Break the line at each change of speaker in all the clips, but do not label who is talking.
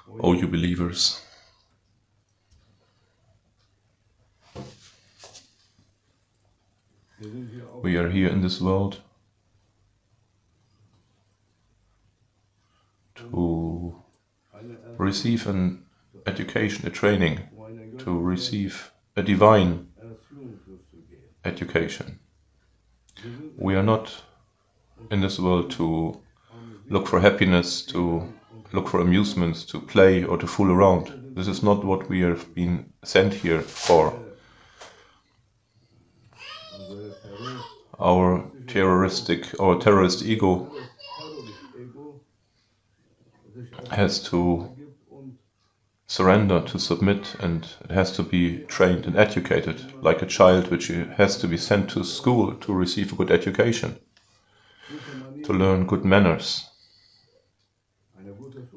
O you believers, we are here in this world to receive an education, a training, to receive a divine education. We are not in this world to look for happiness, to look for amusements, to play or to fool around. This is not what we have been sent here for. Our terrorist ego has to surrender, to submit, and it has to be trained and educated, like a child which has to be sent to school to receive a good education, to learn good manners,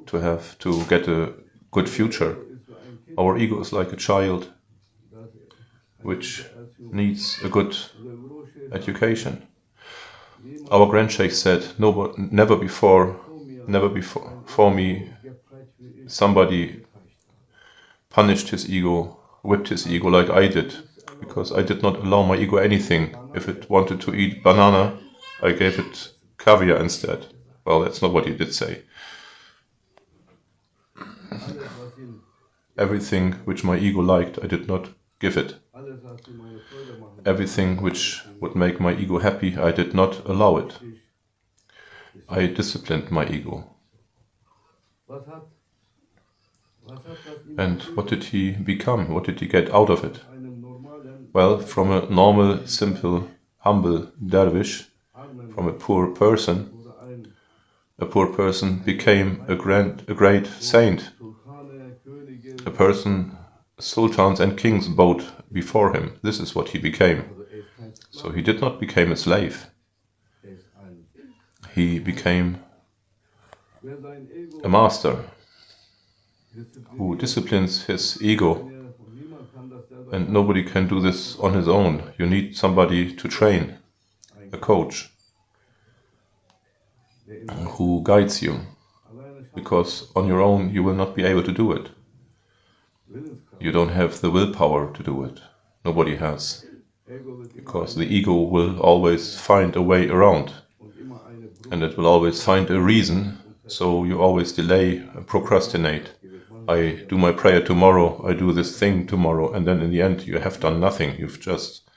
to get a good future. Our ego is like a child which needs a good education. Our Grand Sheikh said, never before me somebody punished his ego, whipped his ego like I did, because I did not allow my ego anything. If it wanted to eat banana, I gave it caviar instead. Well, that's not what he did say. Everything which my ego liked, I did not give it. Everything which would make my ego happy, I did not allow it. I disciplined my ego. And what did he become? What did he get out of it? Well, from a normal, simple, humble dervish, from a poor person became a great saint. A person, sultans and kings bowed before him. This is what he became. So he did not become a slave. He became a master who disciplines his ego. And nobody can do this on his own. You need somebody to train, a coach, who guides you. Because on your own you will not be able to do it. You don't have the willpower to do it. Nobody has. Because the ego will always find a way around. And it will always find a reason, so you always delay and procrastinate. I do my prayer tomorrow, I do this thing tomorrow, and then in the end you have done nothing. You've just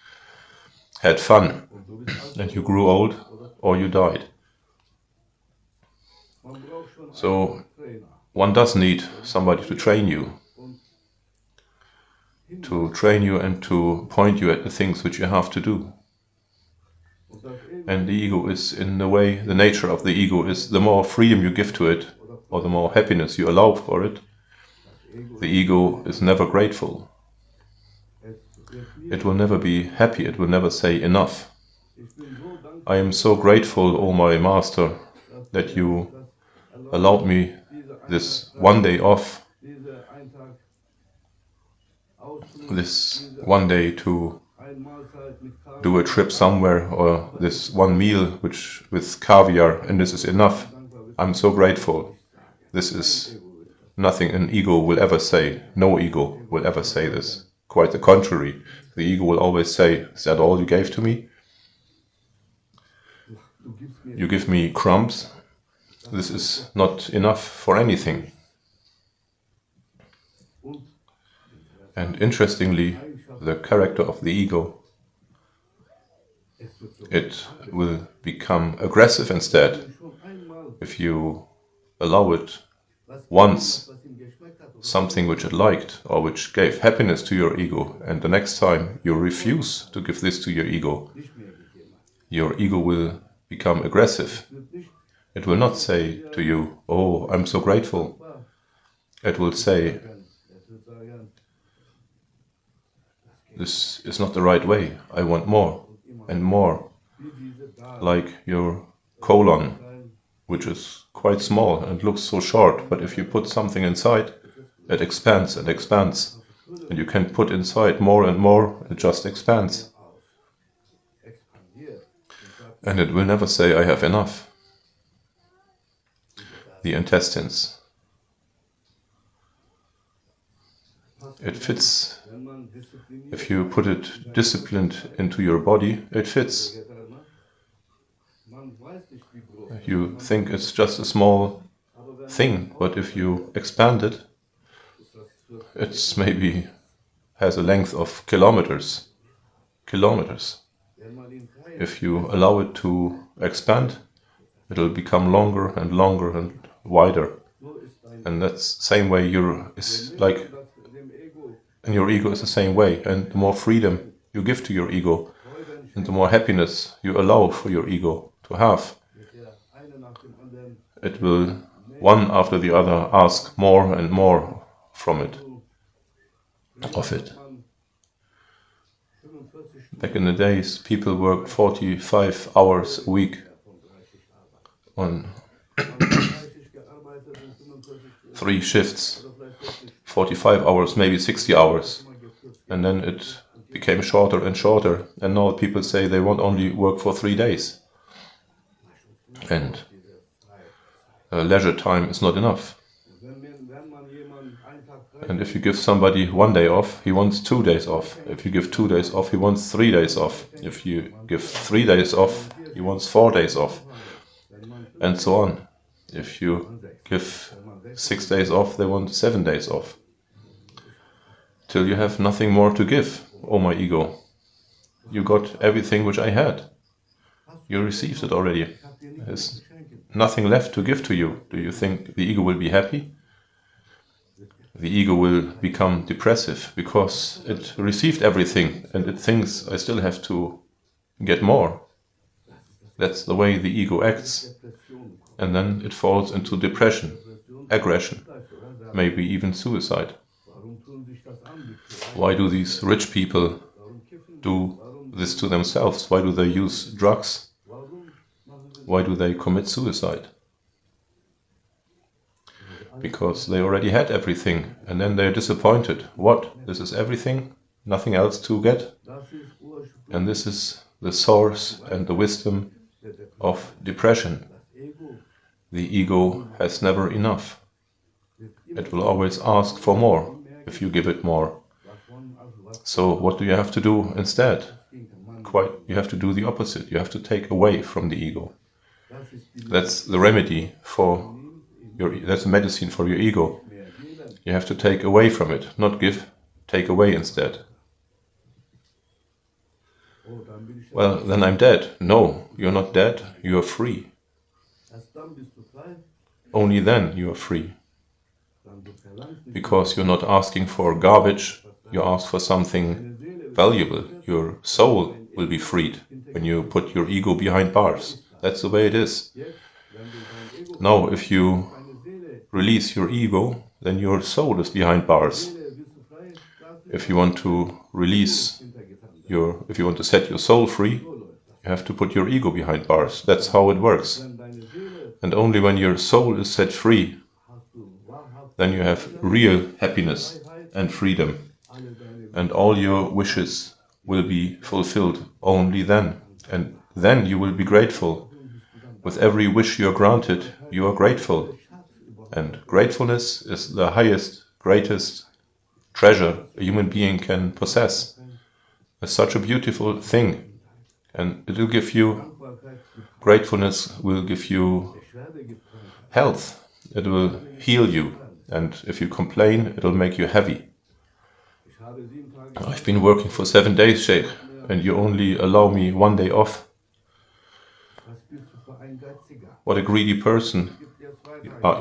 had fun, and you grew old, or you died. So one does need somebody to train you and to point you at the things which you have to do. And the ego is, in a way, the nature of the ego is the more freedom you give to it, or the more happiness you allow for it, the ego is never grateful. It will never be happy, it will never say enough. I am so grateful, O my master, that you allowed me this one day off, this one day to do a trip somewhere, or this one meal with caviar, and this is enough. I'm so grateful. This is nothing an ego will ever say. No ego will ever say this. Quite the contrary. The ego will always say, is that all you gave to me? You give me crumbs. This is not enough for anything. And interestingly, the character of the ego, it will become aggressive instead if you allow it once something which it liked or which gave happiness to your ego, and the next time you refuse to give this to your ego will become aggressive. It will not say to you, oh, I'm so grateful. It will say, this is not the right way, I want more and more. Like your colon, which is quite small and looks so short, but if you put something inside, it expands and expands. And you can put inside more and more, it just expands. And it will never say, I have enough. The intestines. It fits. If you put it disciplined into your body, it fits. You think it's just a small thing, but if you expand it, it's maybe has a length of kilometers. If you allow it to expand, it'll become longer and longer and wider. And that's the same way and your ego is the same way. And the more freedom you give to your ego, and the more happiness you allow for your ego to have, it will, one after the other, ask more and more of it. Back in the days, people worked 45 hours a week on 3 shifts, 45 hours, maybe 60 hours, and then it became shorter and shorter, and now people say they won't only work for 3 days, and leisure time is not enough. And if you give somebody 1 day off, he wants 2 days off. If you give 2 days off, he wants 3 days off. If you give 3 days off, he wants 4 days off, and so on. If you give 6 days off, they want 7 days off. Till you have nothing more to give, oh my ego. You got everything which I had. You received it already. There's nothing left to give to you. Do you think the ego will be happy? The ego will become depressive because it received everything and it thinks I still have to get more. That's the way the ego acts. And then it falls into depression, aggression, maybe even suicide. Why do these rich people do this to themselves? Why do they use drugs? Why do they commit suicide? Because they already had everything, and then they're disappointed. What? This is everything? Nothing else to get? And this is the source and the wisdom of depression. The ego has never enough. It will always ask for more if you give it more. So what do you have to do instead? You have to do the opposite. You have to take away from the ego. That's the remedy for that's the medicine for your ego. You have to take away from it, not give, take away instead. Well, then I'm dead. No, you're not dead, you are free. Only then you are free. Because you're not asking for garbage, you ask for something valuable. Your soul will be freed when you put your ego behind bars. That's the way it is. Now, if you release your ego, then your soul is behind bars. If you want to if you want to set your soul free, you have to put your ego behind bars. That's how it works. And only when your soul is set free, then you have real happiness and freedom. And all your wishes will be fulfilled only then. And then you will be grateful. With every wish you are granted, you are grateful. And gratefulness is the highest, greatest treasure a human being can possess. It's such a beautiful thing. And it will give you, gratefulness will give you health. It will heal you. And if you complain, it will make you heavy. I've been working for 7 days, Sheikh, and you only allow me 1 day off. What a greedy person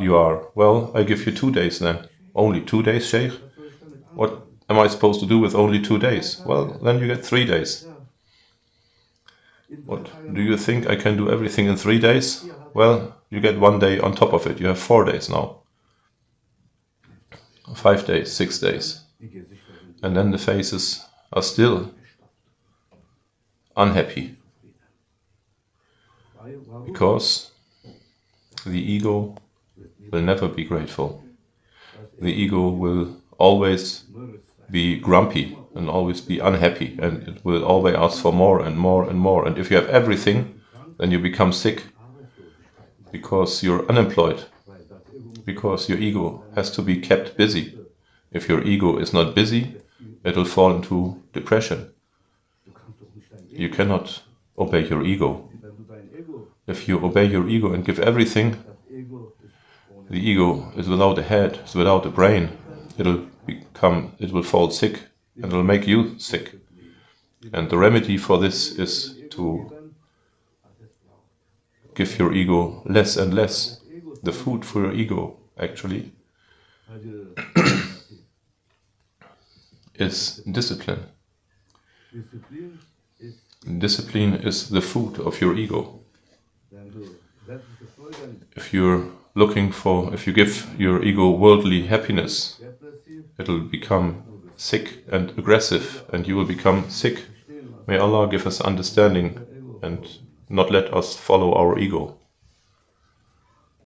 you are. Well, I give you 2 days then. Only 2 days, Sheikh? What am I supposed to do with only 2 days? Well, then you get 3 days. What, do you think I can do everything in 3 days? Well, you get 1 day on top of it. You have 4 days now. 5 days, 6 days. And then the faces are still unhappy. Because the ego will never be grateful. The ego will always be grumpy and always be unhappy, and it will always ask for more and more and more. And if you have everything, then you become sick because you're unemployed, because your ego has to be kept busy. If your ego is not busy, it will fall into depression. You cannot obey your ego. If you obey your ego and give everything, the ego is without a head, is without a brain. It will fall sick and it will make you sick. And the remedy for this is to give your ego less and less. The food for your ego, actually, is discipline. Discipline is the food of your ego. If you give your ego worldly happiness, it'll become sick and aggressive, and you will become sick. May Allah give us understanding and not let us follow our ego.